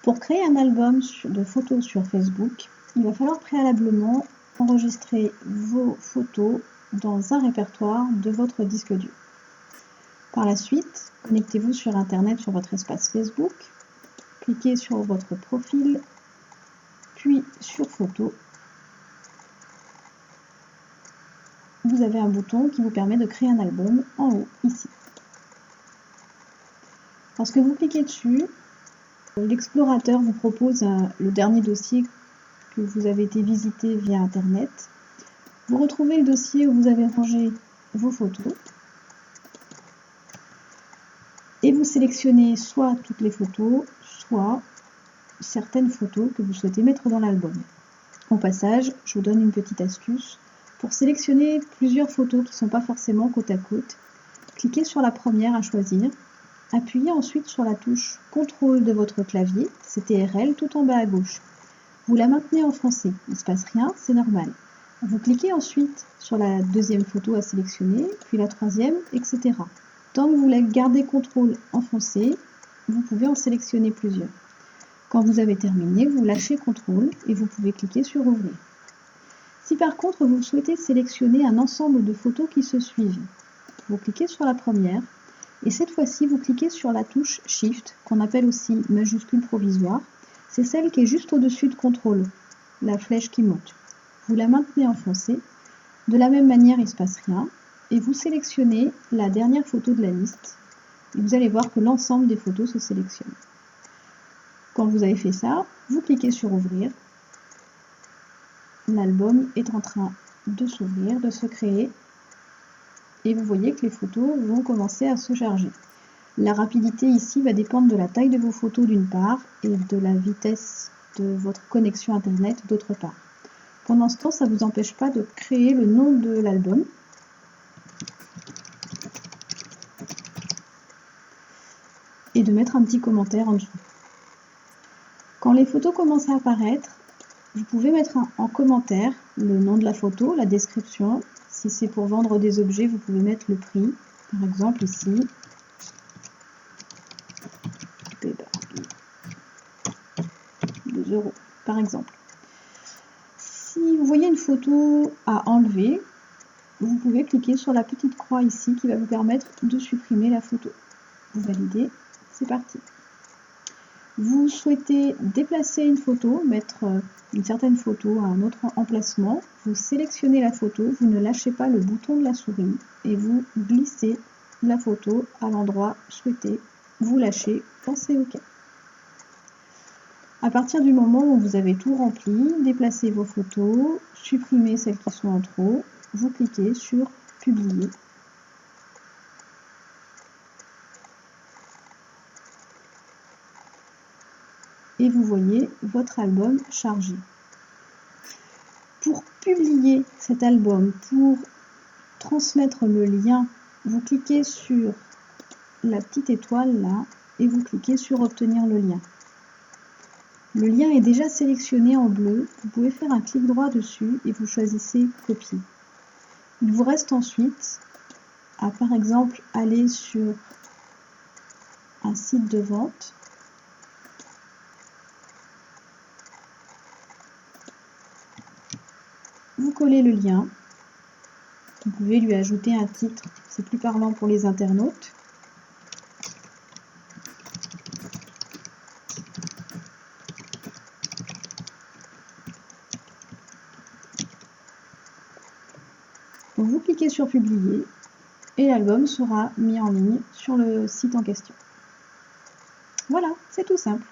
Pour créer un album de photos sur Facebook, il va falloir préalablement enregistrer vos photos dans un répertoire de votre disque dur. Par la suite, connectez-vous sur Internet sur votre espace Facebook, cliquez sur votre profil, puis sur Photos. Vous avez un bouton qui vous permet de créer un album en haut, ici. Lorsque vous cliquez dessus, l'explorateur vous propose le dernier dossier que vous avez été visité via Internet. Vous retrouvez le dossier où vous avez rangé vos photos et vous sélectionnez soit toutes les photos, soit certaines photos que vous souhaitez mettre dans l'album. Au passage, je vous donne une petite astuce. Pour sélectionner plusieurs photos qui ne sont pas forcément côte à côte, cliquez sur la première à choisir. Appuyez ensuite sur la touche CTRL de votre clavier, CTRL tout en bas à gauche. Vous la maintenez enfoncée, il ne se passe rien, c'est normal. Vous cliquez ensuite sur la deuxième photo à sélectionner, puis la troisième, etc. Tant que vous la gardez CTRL enfoncé, vous pouvez en sélectionner plusieurs. Quand vous avez terminé, vous lâchez CTRL et vous pouvez cliquer sur Ouvrir. Si par contre vous souhaitez sélectionner un ensemble de photos qui se suivent, vous cliquez sur la première, et cette fois-ci, vous cliquez sur la touche Shift, qu'on appelle aussi majuscule provisoire. C'est celle qui est juste au-dessus de CTRL, la flèche qui monte. Vous la maintenez enfoncée. De la même manière, il ne se passe rien. Et vous sélectionnez la dernière photo de la liste. Et vous allez voir que l'ensemble des photos se sélectionnent. Quand vous avez fait ça, vous cliquez sur Ouvrir. L'album est en train de s'ouvrir, de se créer. Et vous voyez que les photos vont commencer à se charger. La rapidité ici va dépendre de la taille de vos photos d'une part et de la vitesse de votre connexion Internet d'autre part. Pendant ce temps, ça ne vous empêche pas de créer le nom de l'album. Et de mettre un petit commentaire en dessous. Quand les photos commencent à apparaître, vous pouvez mettre en commentaire le nom de la photo, la description. Si c'est pour vendre des objets, vous pouvez mettre le prix. Par exemple, ici, 2 €, par exemple. Si vous voyez une photo à enlever, vous pouvez cliquer sur la petite croix ici qui va vous permettre de supprimer la photo. Vous validez, c'est parti. Vous souhaitez déplacer une photo, mettre une certaine photo à un autre emplacement, vous sélectionnez la photo, vous ne lâchez pas le bouton de la souris et vous glissez la photo à l'endroit souhaité, vous lâchez, pensez OK. À partir du moment où vous avez tout rempli, déplacez vos photos, supprimez celles qui sont en trop, vous cliquez sur Publier. Et vous voyez votre album chargé. Pour publier cet album, pour transmettre le lien, vous cliquez sur la petite étoile là et vous cliquez sur Obtenir le lien. Le lien est déjà sélectionné en bleu, vous pouvez faire un clic droit dessus et vous choisissez Copier. Il vous reste ensuite à par exemple aller sur un site de vente. Vous collez le lien, vous pouvez lui ajouter un titre, c'est plus parlant pour les internautes. Vous cliquez sur Publier et l'album sera mis en ligne sur le site en question. Voilà, c'est tout simple.